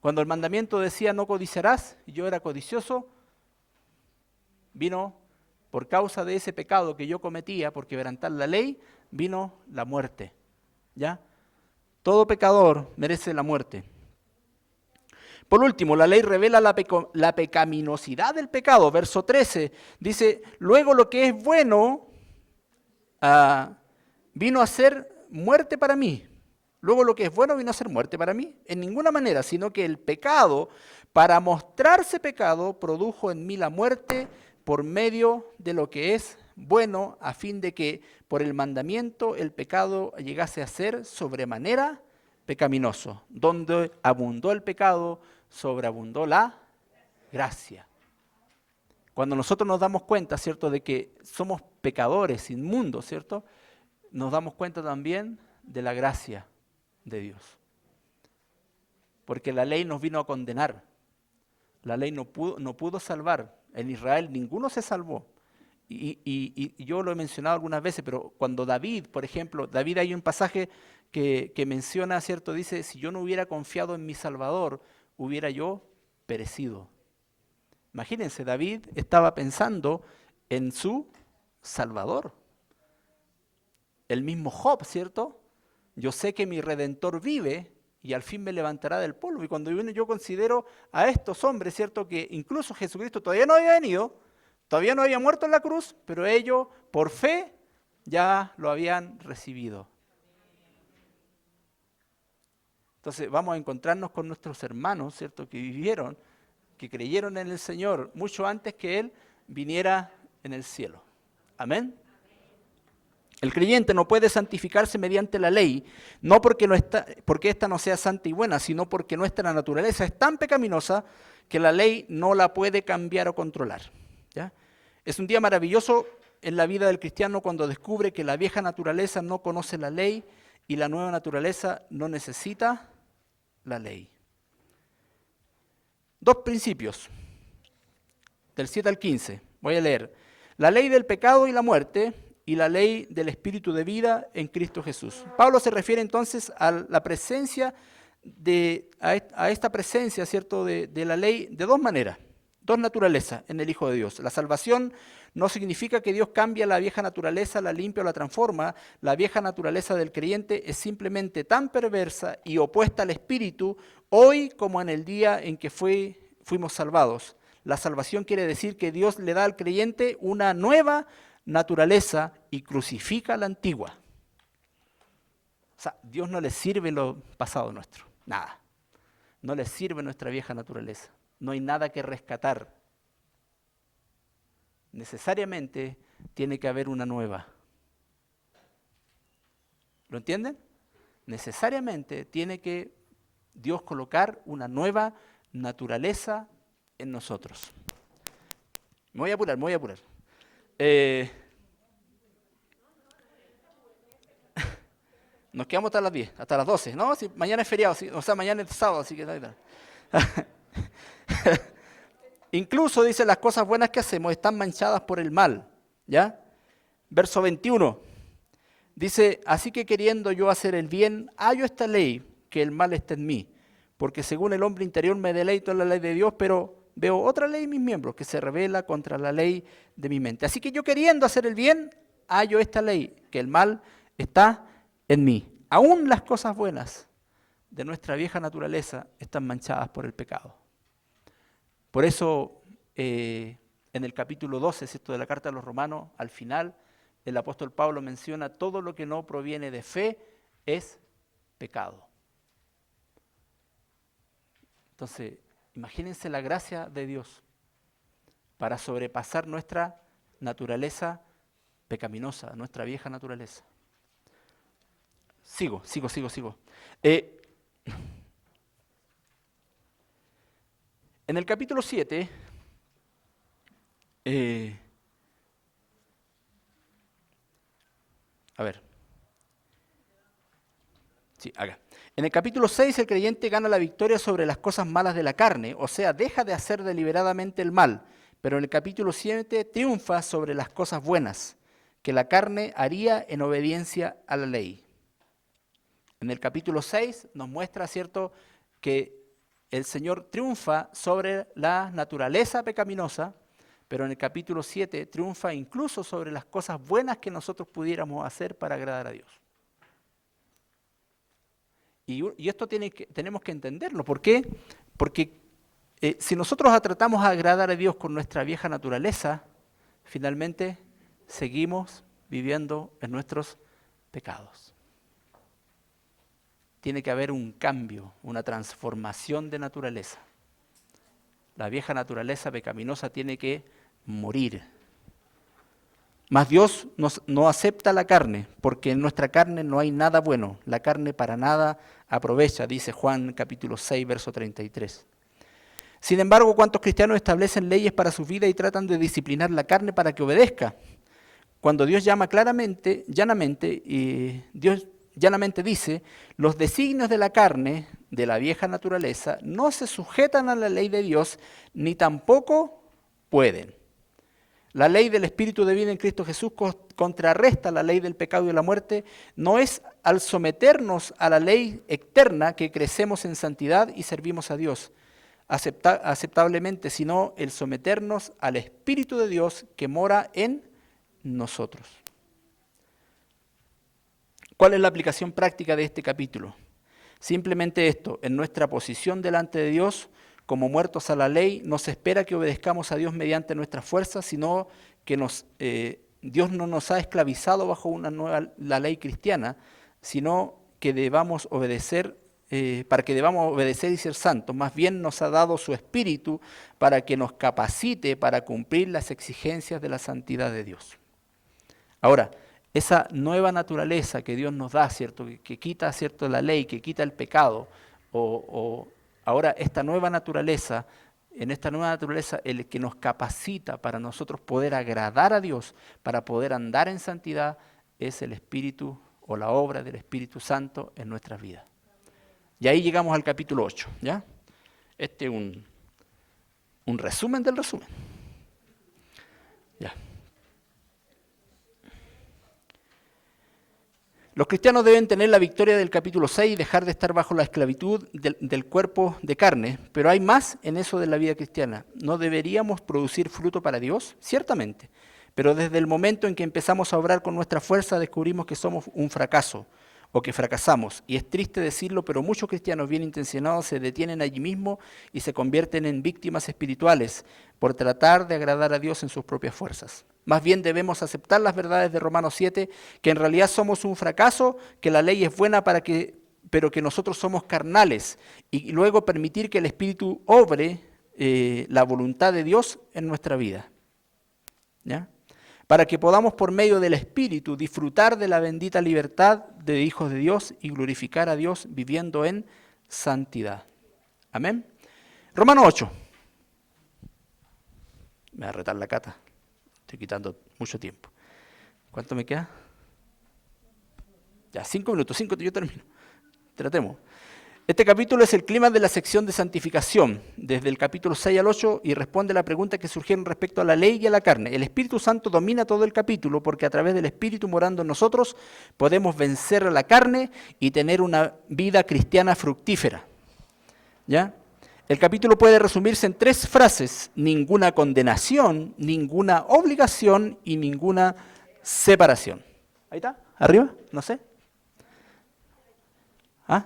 Cuando el mandamiento decía no codiciarás y yo era codicioso, vino por causa de ese pecado que yo cometía, por quebrantar la ley, vino la muerte. ¿Ya? Todo pecador merece la muerte. Por último, la ley revela la pecaminosidad del pecado. Verso 13 dice, luego lo que es bueno vino a ser muerte para mí. Luego lo que es bueno vino a ser muerte para mí. En ninguna manera, sino que el pecado, para mostrarse pecado, produjo en mí la muerte por medio de lo que es bueno, a fin de que por el mandamiento el pecado llegase a ser sobremanera pecaminoso. Donde abundó el pecado, sobreabundó la gracia. Cuando nosotros nos damos cuenta, ¿cierto?, de que somos pecadores, inmundos, ¿cierto?, nos damos cuenta también de la gracia de Dios. Porque la ley nos vino a condenar. La ley no pudo salvar. En Israel ninguno se salvó. Y yo lo he mencionado algunas veces, pero cuando David, por ejemplo, David hay un pasaje que menciona, ¿cierto? Dice, si yo no hubiera confiado en mi Salvador, hubiera yo perecido. Imagínense, David estaba pensando en su Salvador. El mismo Job, ¿cierto? Yo sé que mi Redentor vive y al fin me levantará del polvo. Y cuando yo considero a estos hombres, ¿cierto? Que incluso Jesucristo todavía no había venido, todavía no había muerto en la cruz, pero ellos, por fe, ya lo habían recibido. Entonces vamos a encontrarnos con nuestros hermanos, ¿cierto? Que vivieron, que creyeron en el Señor mucho antes que Él viniera en el cielo. Amén. El creyente no puede santificarse mediante la ley, no porque ésta no sea santa y buena, sino porque nuestra naturaleza es tan pecaminosa que la ley no la puede cambiar o controlar. ¿Ya? Es un día maravilloso en la vida del cristiano cuando descubre que la vieja naturaleza no conoce la ley y la nueva naturaleza no necesita la ley. Dos principios, del 7 al 15. Voy a leer. La ley del pecado y la muerte y la ley del espíritu de vida en Cristo Jesús. Pablo se refiere entonces a la presencia a esta presencia, ¿cierto?, de la ley de dos maneras, dos naturalezas en el Hijo de Dios. La salvación no significa que Dios cambia la vieja naturaleza, la limpia o la transforma. La vieja naturaleza del creyente es simplemente tan perversa y opuesta al espíritu hoy como en el día en que fuimos salvados. La salvación quiere decir que Dios le da al creyente una nueva naturaleza y crucifica la antigua. O sea, Dios no le sirve lo pasado nuestro, nada. No le sirve nuestra vieja naturaleza. No hay nada que rescatar. Necesariamente tiene que haber una nueva. ¿Lo entienden? Necesariamente tiene que Dios colocar una nueva naturaleza en nosotros. Me voy a apurar. Nos quedamos hasta las 10, hasta las 12, ¿no? Si mañana es feriado, o sea, mañana es sábado, así que... Incluso, dice, las cosas buenas que hacemos están manchadas por el mal, ¿ya? Verso 21, dice, así que queriendo yo hacer el bien, hallo esta ley, que el mal está en mí, porque según el hombre interior me deleito en la ley de Dios, pero veo otra ley en mis miembros, que se revela contra la ley de mi mente. Así que yo queriendo hacer el bien, hallo esta ley, que el mal está en mí. Aún las cosas buenas de nuestra vieja naturaleza están manchadas por el pecado. Por eso, en el capítulo 12, ¿cierto?, de la carta a los Romanos, al final, el apóstol Pablo menciona todo lo que no proviene de fe es pecado. Entonces, imagínense la gracia de Dios para sobrepasar nuestra naturaleza pecaminosa, nuestra vieja naturaleza. Sigo. En el capítulo 7, acá. En el capítulo 6 el creyente gana la victoria sobre las cosas malas de la carne, o sea, deja de hacer deliberadamente el mal, pero en el capítulo 7 triunfa sobre las cosas buenas que la carne haría en obediencia a la ley. En el capítulo 6 nos muestra, ¿cierto?, que el Señor triunfa sobre la naturaleza pecaminosa, pero en el capítulo 7 triunfa incluso sobre las cosas buenas que nosotros pudiéramos hacer para agradar a Dios. Y esto tenemos que entenderlo. ¿Por qué? Porque si nosotros tratamos de agradar a Dios con nuestra vieja naturaleza, finalmente seguimos viviendo en nuestros pecados. Tiene que haber un cambio, una transformación de naturaleza. La vieja naturaleza pecaminosa tiene que morir. Mas Dios no acepta la carne, porque en nuestra carne no hay nada bueno. La carne para nada aprovecha, dice Juan capítulo 6, verso 33. Sin embargo, ¿cuántos cristianos establecen leyes para su vida y tratan de disciplinar la carne para que obedezca? Cuando Dios llama llanamente dice, los designios de la carne, de la vieja naturaleza, no se sujetan a la ley de Dios, ni tampoco pueden. La ley del Espíritu de vida en Cristo Jesús contrarresta la ley del pecado y de la muerte. No es al someternos a la ley eterna que crecemos en santidad y servimos a Dios aceptablemente, sino el someternos al Espíritu de Dios que mora en nosotros. ¿Cuál es la aplicación práctica de este capítulo? Simplemente esto: en nuestra posición delante de Dios, como muertos a la ley, no se espera que obedezcamos a Dios mediante nuestras fuerzas, sino que nos Dios no nos ha esclavizado bajo la ley cristiana, sino que debamos obedecer, para que debamos obedecer y ser santos. Más bien nos ha dado su Espíritu para que nos capacite para cumplir las exigencias de la santidad de Dios. Ahora, esa nueva naturaleza que Dios nos da, ¿cierto? Que quita, ¿cierto?, la ley, que quita el pecado, ahora esta nueva naturaleza, en esta nueva naturaleza, el que nos capacita para nosotros poder agradar a Dios, para poder andar en santidad, es el Espíritu o la obra del Espíritu Santo en nuestras vidas. Y ahí llegamos al capítulo 8, ¿ya? Este es un resumen del resumen. Ya. Los cristianos deben tener la victoria del capítulo 6 y dejar de estar bajo la esclavitud del cuerpo de carne, pero hay más en eso de la vida cristiana. ¿No deberíamos producir fruto para Dios? Ciertamente, pero desde el momento en que empezamos a obrar con nuestra fuerza descubrimos que somos un fracaso o que fracasamos. Y es triste decirlo, pero muchos cristianos bien intencionados se detienen allí mismo y se convierten en víctimas espirituales por tratar de agradar a Dios en sus propias fuerzas. Más bien debemos aceptar las verdades de Romanos 7, que en realidad somos un fracaso, que la ley es buena pero que nosotros somos carnales, y luego permitir que el Espíritu obre la voluntad de Dios en nuestra vida. ¿Ya? Para que podamos por medio del Espíritu disfrutar de la bendita libertad de hijos de Dios y glorificar a Dios viviendo en santidad. Amén. Romanos 8. Me va a retar la cata. Estoy quitando mucho tiempo. ¿Cuánto me queda? Ya, 5 minutos, 5, yo termino. Tratemos. Este capítulo es el clima de la sección de santificación, desde el capítulo 6 al 8, y responde a la pregunta que surgieron respecto a la ley y a la carne. El Espíritu Santo domina todo el capítulo porque a través del Espíritu morando en nosotros podemos vencer a la carne y tener una vida cristiana fructífera. ¿Ya? El capítulo puede resumirse en 3 frases: ninguna condenación, ninguna obligación y ninguna separación. ¿Ahí está? ¿Arriba? No sé. ¿Ah?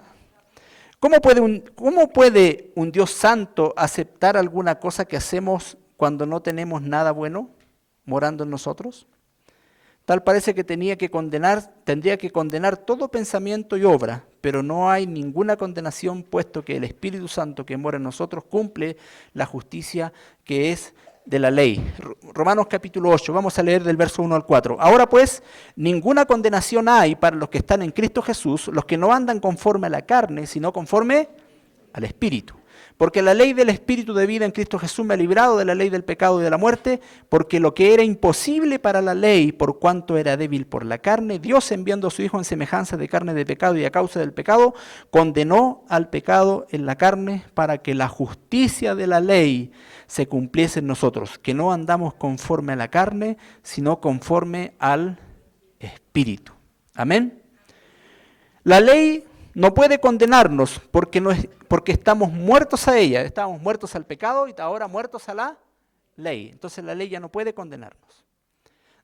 ¿Cómo puede un Dios santo aceptar alguna cosa que hacemos cuando no tenemos nada bueno morando en nosotros? Tal parece que tendría que condenar todo pensamiento y obra, pero no hay ninguna condenación, puesto que el Espíritu Santo que mora en nosotros cumple la justicia que es de la ley. Romanos capítulo 8, vamos a leer del verso 1 al 4. Ahora pues, ninguna condenación hay para los que están en Cristo Jesús, los que no andan conforme a la carne, sino conforme al Espíritu. Porque la ley del Espíritu de vida en Cristo Jesús me ha librado de la ley del pecado y de la muerte, porque lo que era imposible para la ley, por cuanto era débil por la carne, Dios, enviando a su Hijo en semejanza de carne de pecado y a causa del pecado, condenó al pecado en la carne para que la justicia de la ley se cumpliese en nosotros, que no andamos conforme a la carne, sino conforme al Espíritu. Amén. La ley no puede condenarnos porque estamos muertos a ella. Estábamos muertos al pecado y ahora muertos a la ley. Entonces la ley ya no puede condenarnos.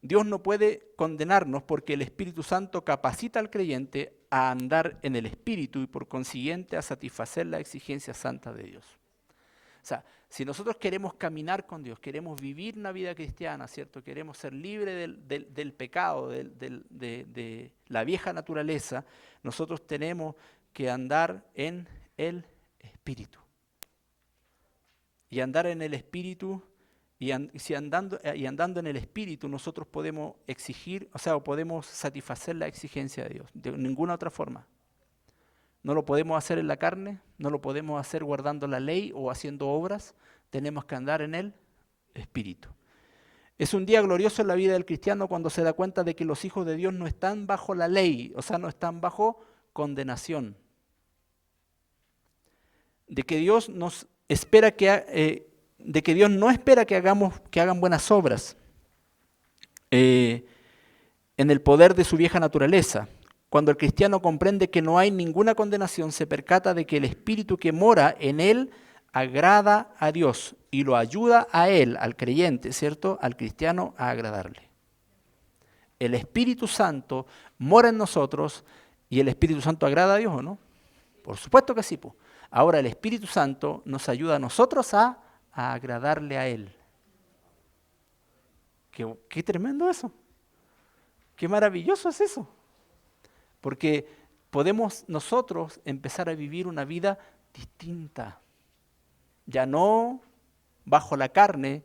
Dios no puede condenarnos porque el Espíritu Santo capacita al creyente a andar en el Espíritu y por consiguiente a satisfacer las exigencias santas de Dios. O sea, si nosotros queremos caminar con Dios, queremos vivir una vida cristiana, ¿cierto? Queremos ser libres del pecado, de la vieja naturaleza, nosotros tenemos que andar en el Espíritu. Y andar en el Espíritu, y andando en el Espíritu, nosotros podemos exigir, o podemos satisfacer la exigencia de Dios, de ninguna otra forma. No lo podemos hacer en la carne, no lo podemos hacer guardando la ley o haciendo obras, tenemos que andar en el Espíritu. Es un día glorioso en la vida del cristiano cuando se da cuenta de que los hijos de Dios no están bajo la ley, no están bajo condenación. De que Dios no espera que hagan buenas obras en el poder de su vieja naturaleza. Cuando el cristiano comprende que no hay ninguna condenación, se percata de que el Espíritu que mora en él agrada a Dios y lo ayuda a él, al creyente, ¿cierto?, al cristiano, a agradarle. El Espíritu Santo mora en nosotros y el Espíritu Santo agrada a Dios, ¿o no? Por supuesto que sí, pues. Ahora el Espíritu Santo nos ayuda a nosotros a agradarle a Él. Qué tremendo eso. Qué maravilloso es eso. Porque podemos nosotros empezar a vivir una vida distinta. Ya no bajo la carne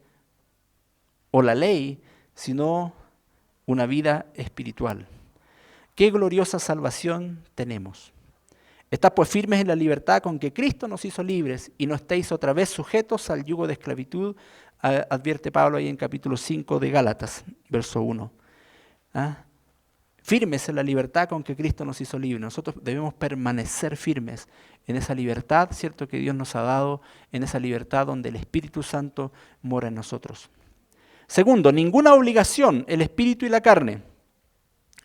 o la ley, sino una vida espiritual. Qué gloriosa salvación tenemos. Estad pues firmes en la libertad con que Cristo nos hizo libres y no estéis otra vez sujetos al yugo de esclavitud, advierte Pablo ahí en capítulo 5 de Gálatas, verso 1. ¿Ah? Firmes en la libertad con que Cristo nos hizo libres. Nosotros debemos permanecer firmes en esa libertad, ¿cierto?, que Dios nos ha dado, en esa libertad donde el Espíritu Santo mora en nosotros. Segundo, ninguna obligación, el espíritu y la carne.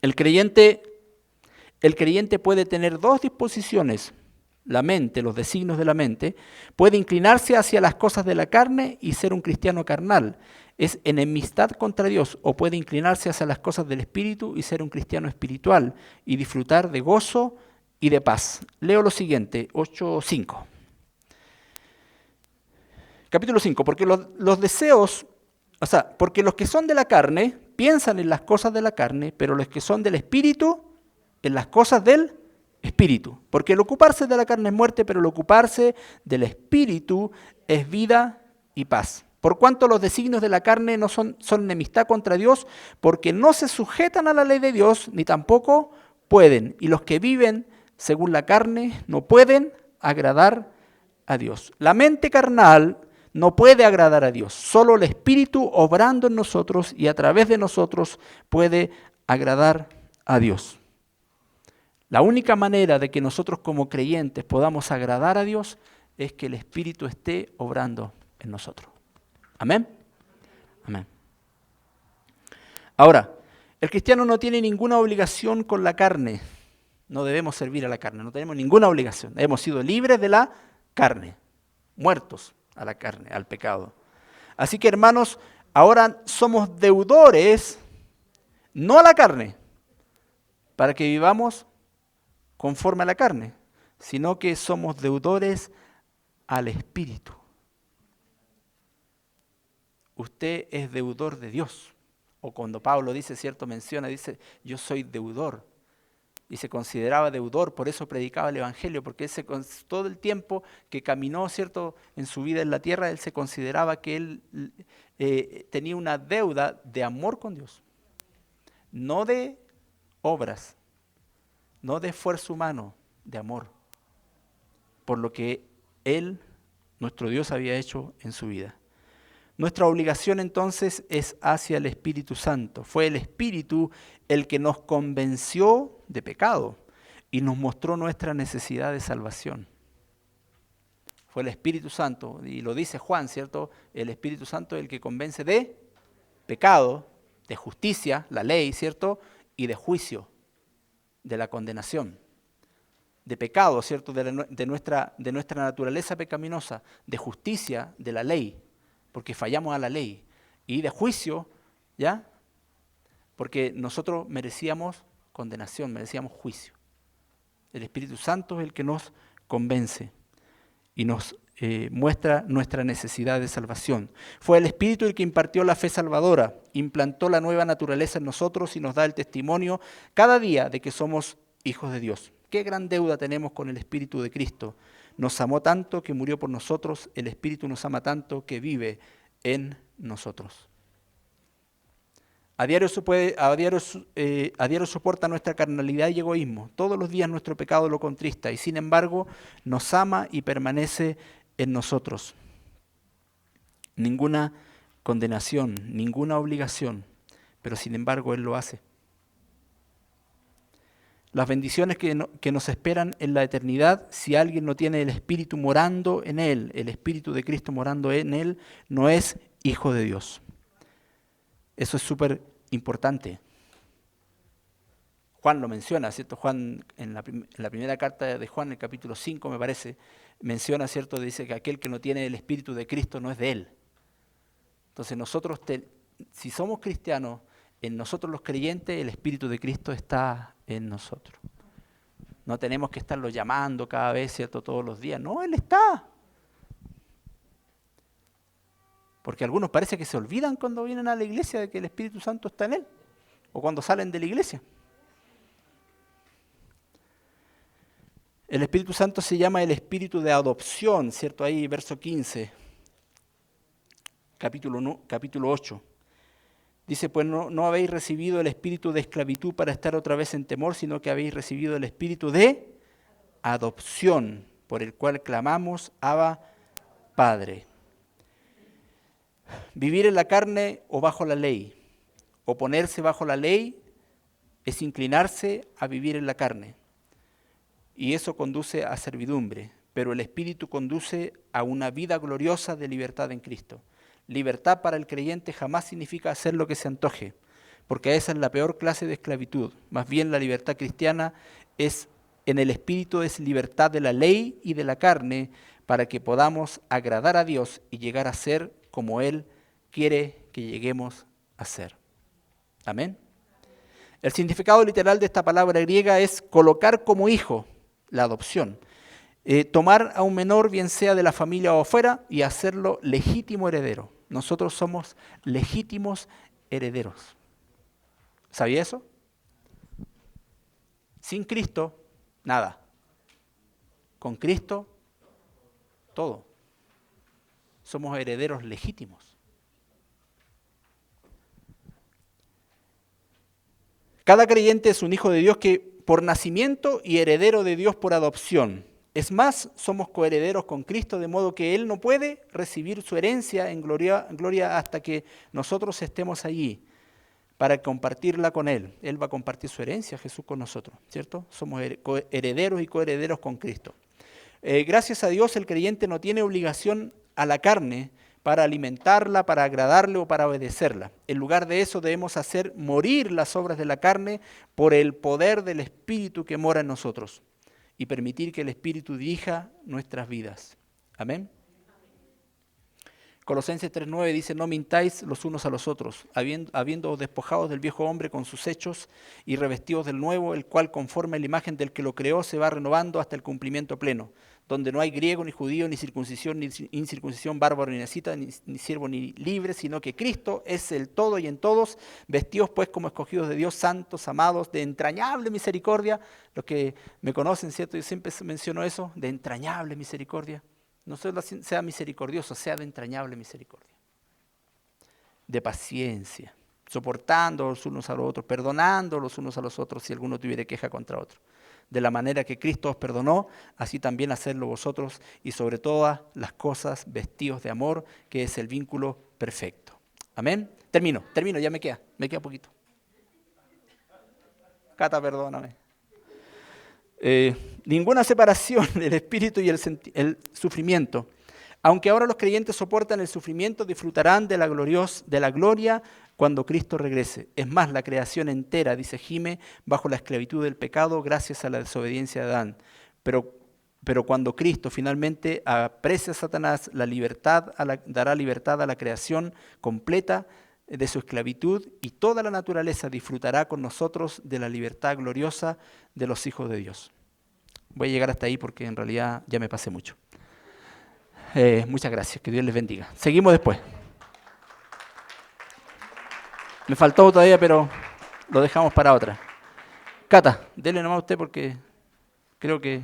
El creyente puede tener dos disposiciones, la mente, los designios de la mente, puede inclinarse hacia las cosas de la carne y ser un cristiano carnal. Es enemistad contra Dios, o puede inclinarse hacia las cosas del espíritu y ser un cristiano espiritual y disfrutar de gozo y de paz. Leo lo siguiente, 8:5. Capítulo 5, porque los deseos, porque los que son de la carne piensan en las cosas de la carne, pero los que son del espíritu, en las cosas del espíritu. Porque el ocuparse de la carne es muerte, pero el ocuparse del espíritu es vida y paz. Por cuanto los designios de la carne no son enemistad contra Dios, porque no se sujetan a la ley de Dios, ni tampoco pueden. Y los que viven según la carne no pueden agradar a Dios. La mente carnal no puede agradar a Dios. Solo el Espíritu obrando en nosotros y a través de nosotros puede agradar a Dios. La única manera de que nosotros como creyentes podamos agradar a Dios es que el Espíritu esté obrando en nosotros. ¿Amén? Amén. Ahora, el cristiano no tiene ninguna obligación con la carne. No debemos servir a la carne, no tenemos ninguna obligación. Hemos sido libres de la carne, muertos a la carne, al pecado. Así que, hermanos, ahora somos deudores, no a la carne, para que vivamos conforme a la carne, sino que somos deudores al Espíritu. Usted es deudor de Dios. O cuando Pablo dice, cierto, dice, yo soy deudor. Y se consideraba deudor, por eso predicaba el Evangelio, porque todo el tiempo que caminó, cierto, en su vida en la tierra, él se consideraba que él tenía una deuda de amor con Dios. No de obras, no de esfuerzo humano, de amor. Por lo que él, nuestro Dios, había hecho en su vida. Nuestra obligación entonces es hacia el Espíritu Santo. Fue el Espíritu el que nos convenció de pecado y nos mostró nuestra necesidad de salvación. Fue el Espíritu Santo, y lo dice Juan, ¿cierto? El Espíritu Santo es el que convence de pecado, de justicia, la ley, ¿cierto? Y de juicio, de la condenación. De pecado, ¿cierto? De nuestra naturaleza pecaminosa, de justicia, de la ley, porque fallamos a la ley, y de juicio, ¿ya? Porque nosotros merecíamos condenación, merecíamos juicio. El Espíritu Santo es el que nos convence y nos muestra nuestra necesidad de salvación. Fue el Espíritu el que impartió la fe salvadora, implantó la nueva naturaleza en nosotros y nos da el testimonio cada día de que somos hijos de Dios. Qué gran deuda tenemos con el Espíritu de Cristo. Nos amó tanto que murió por nosotros, el Espíritu nos ama tanto que vive en nosotros. A diario soporta nuestra carnalidad y egoísmo. Todos los días nuestro pecado lo contrista y sin embargo nos ama y permanece en nosotros. Ninguna condenación, ninguna obligación, pero sin embargo Él lo hace. Las bendiciones que nos esperan en la eternidad, si alguien no tiene el Espíritu morando en él, el Espíritu de Cristo morando en él, no es hijo de Dios. Eso es súper importante. Juan lo menciona, ¿cierto? Juan, en la primera carta de Juan, en el capítulo 5, me parece, menciona, ¿cierto? Dice que aquel que no tiene el Espíritu de Cristo no es de él. Entonces nosotros, si somos cristianos, en nosotros los creyentes, el Espíritu de Cristo está en nosotros. No tenemos que estarlo llamando cada vez, ¿cierto? Todos los días. No, Él está. Porque algunos parece que se olvidan cuando vienen a la iglesia de que el Espíritu Santo está en Él. o cuando salen de la iglesia. El Espíritu Santo se llama el Espíritu de adopción, ¿cierto? Ahí, verso 15, capítulo 8. Dice, pues no habéis recibido el espíritu de esclavitud para estar otra vez en temor, sino que habéis recibido el espíritu de adopción, por el cual clamamos, Abba, Padre. Vivir en la carne o bajo la ley, o ponerse bajo la ley, es inclinarse a vivir en la carne. Y eso conduce a servidumbre, pero el Espíritu conduce a una vida gloriosa de libertad en Cristo. Libertad para el creyente jamás significa hacer lo que se antoje, porque esa es la peor clase de esclavitud. Más bien la libertad cristiana es, en el Espíritu, es libertad de la ley y de la carne, para que podamos agradar a Dios y llegar a ser como Él quiere que lleguemos a ser. Amén. El significado literal de esta palabra griega es colocar como hijo, la adopción. Tomar a un menor, bien sea de la familia o fuera, y hacerlo legítimo heredero. Nosotros somos legítimos herederos. ¿Sabía eso? Sin Cristo, nada. Con Cristo, todo. Somos herederos legítimos. Cada creyente es un hijo de Dios que por nacimiento y heredero de Dios por adopción. Es más, somos coherederos con Cristo, de modo que Él no puede recibir su herencia en gloria hasta que nosotros estemos allí para compartirla con Él. Él va a compartir su herencia, Jesús, con nosotros, ¿cierto? Somos herederos y coherederos con Cristo. Gracias a Dios, el creyente no tiene obligación a la carne para alimentarla, para agradarle o para obedecerla. En lugar de eso debemos hacer morir las obras de la carne por el poder del Espíritu que mora en nosotros y permitir que el Espíritu dirija nuestras vidas. Amén. Colosenses 3:9 dice, no mintáis los unos a los otros, habiendo despojados del viejo hombre con sus hechos y revestidos del nuevo, el cual conforme a la imagen del que lo creó se va renovando hasta el cumplimiento pleno, donde no hay griego ni judío, ni circuncisión ni incircuncisión, bárbaro ni necita, ni siervo ni libre, sino que Cristo es el todo y en todos, vestidos pues como escogidos de Dios, santos, amados, de entrañable misericordia. Los que me conocen, ¿cierto? Yo siempre menciono eso, de entrañable misericordia. No solo sea misericordioso, sea de entrañable misericordia. De paciencia, soportando los unos a los otros, perdonando los unos a los otros si alguno tuviera queja contra otro. De la manera que Cristo os perdonó, así también hacedlo vosotros, y sobre todas las cosas vestidos de amor, que es el vínculo perfecto. Amén. Termino, ya me queda poquito. Cata, perdóname. Ninguna separación del espíritu y el sufrimiento. Aunque ahora los creyentes soportan el sufrimiento, disfrutarán de la gloria cuando Cristo regrese. Es más, la creación entera, dice, gime bajo la esclavitud del pecado gracias a la desobediencia de Adán. Pero cuando Cristo finalmente aprecie a Satanás, dará libertad a la creación completa de su esclavitud, y toda la naturaleza disfrutará con nosotros de la libertad gloriosa de los hijos de Dios. Voy a llegar hasta ahí porque en realidad ya me pasé mucho. Muchas gracias, que Dios les bendiga. Seguimos después. Me faltó todavía, pero lo dejamos para otra. Cata, dele nomás a usted porque creo que